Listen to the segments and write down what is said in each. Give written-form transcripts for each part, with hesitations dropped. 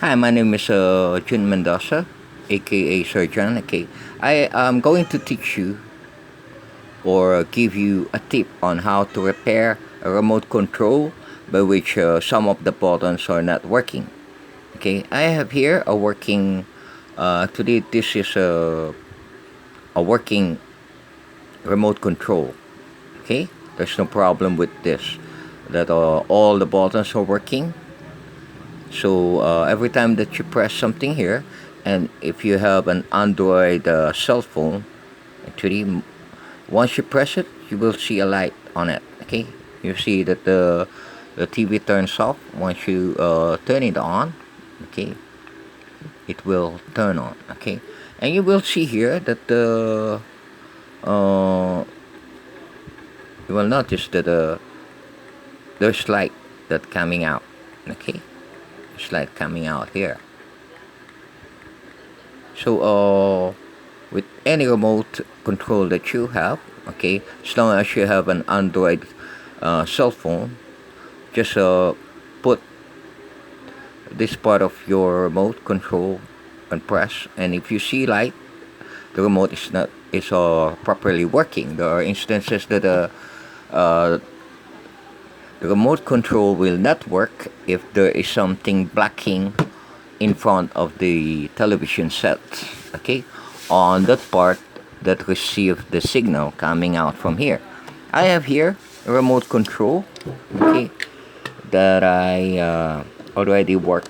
Hi, my name is Jun Mendoza, aka Surgeon. Okay, I am going to teach you or give you a tip on how to repair a remote control by which some of the buttons are not working. Okay, I have here a working. Today, this is a working remote control. Okay, there's no problem with this. That all the buttons are working. So every time that you press something here, and if you have an Android cell phone, actually, once you press it, you will see a light on it. Okay, you see that the TV turns off. Once you turn it on, okay, it will turn on. Okay, and you will see here that uh, you will notice that there's light that coming out. Okay, there's light coming out here. So with any remote control that you have, okay, as long as you have an Android cell phone, just put this part of your remote control and press, and if you see light, the remote is properly working. There are instances that uh, the remote control will not work if there is something blocking in front of the television set, okay, on that part that receive the signal coming out from here. I have here a remote control, okay, that I already work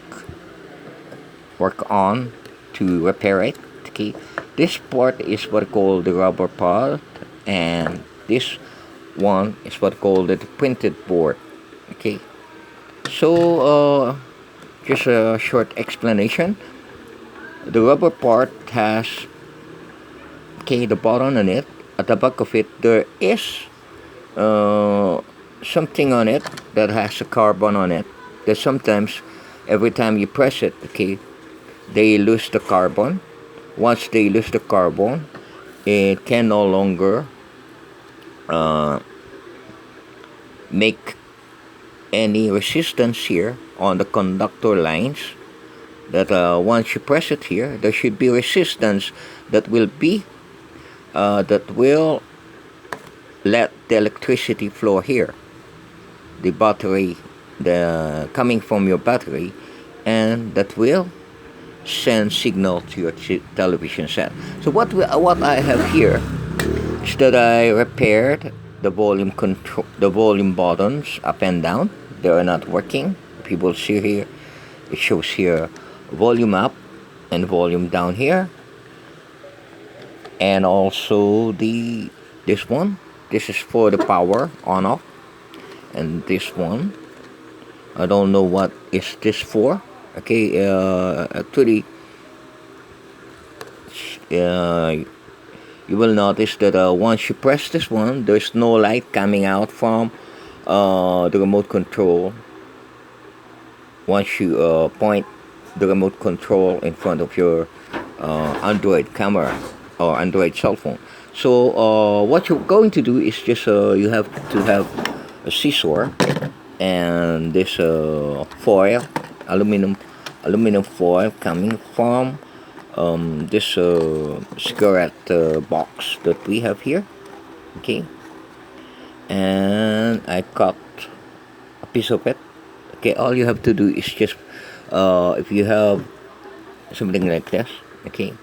on to repair it. Okay, this part is what called the rubber part, and this one is what called the printed board. Okay, so just a short explanation. The rubber part has, okay, the button on it. At the back of it, there is uh, something on it that has a carbon on it. That sometimes, every time you press it, okay, they lose the carbon. Once they lose the carbon, it can no longer uh, make any resistance here on the conductor lines. That once you press it here, there should be resistance that will let the electricity flow here, the battery, the coming from your battery, and that will send signal to your television set. So what I have here is that I repaired the volume buttons up and down. They are not working. People see here, it shows here volume up and volume down here, and also this one. This is for the power on off, and this one I don't know what is this for. Okay, actually, uh, you will notice that once you press this one, there's no light coming out from the remote control. Once you point the remote control in front of your Android camera or Android cell phone. So what you're going to do is just you have to have a scissor and this foil, aluminum aluminum foil coming from this cigarette box that we have here. Okay, and I cut a piece of it. Okay, all you have to do is just if you have something like this, okay,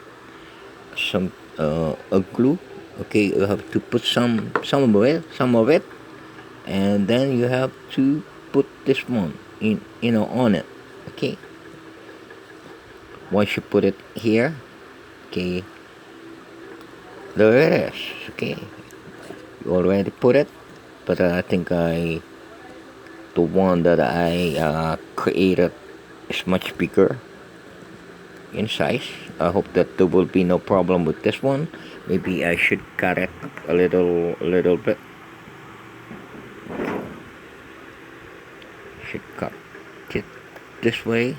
some a glue, okay, you have to put some of it, and then you have to put this one in, on it. Okay, once you put it here, okay, there it is. Okay, you already put it, but I think the one that I created is much bigger in size. I hope that there will be no problem with this one. Maybe I should cut it a little bit. Should cut it this way.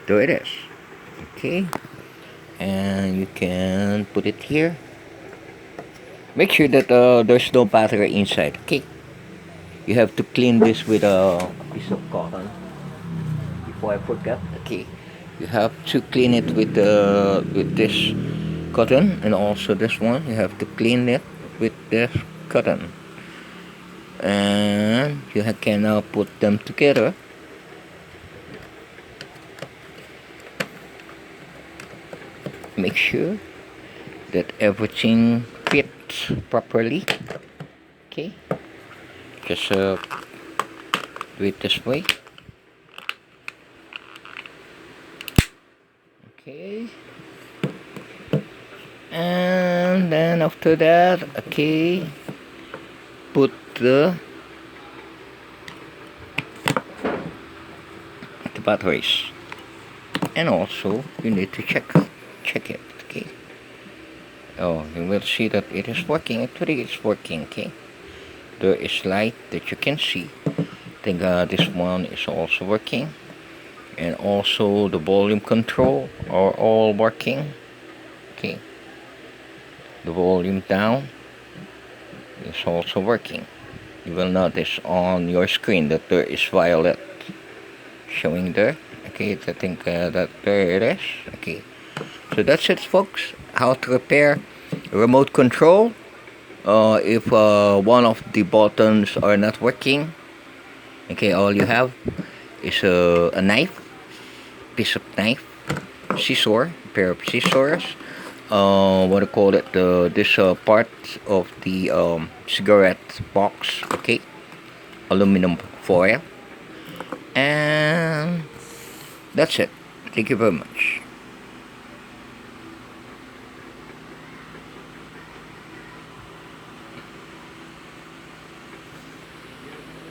There it is. Okay, and you can put it here. Make sure that there's no battery inside. Okay, you have to clean this with a piece of cotton. Before I forget, okay, you have to clean it with this cotton, and also this one you have to clean it with this cotton, and you can now put them together. Make sure that everything fits properly. Okay, just do it this way. Okay, and then after that, okay, put the batteries, and also you need to check it. Okay, oh, you will see that it is working. Actually, it's working. Okay, there is light that you can see. I think this one is also working, and also the volume control are all working. Okay, the volume down is also working. You will notice on your screen that there is violet showing there. Okay, I think that there it is. Okay, so that's it, folks. How to repair remote control if one of the buttons are not working. Okay, all you have is a knife, piece of knife, scissor, pair of scissors. What do you call it? This part of the cigarette box. Okay, aluminum foil, and that's it. Thank you very much.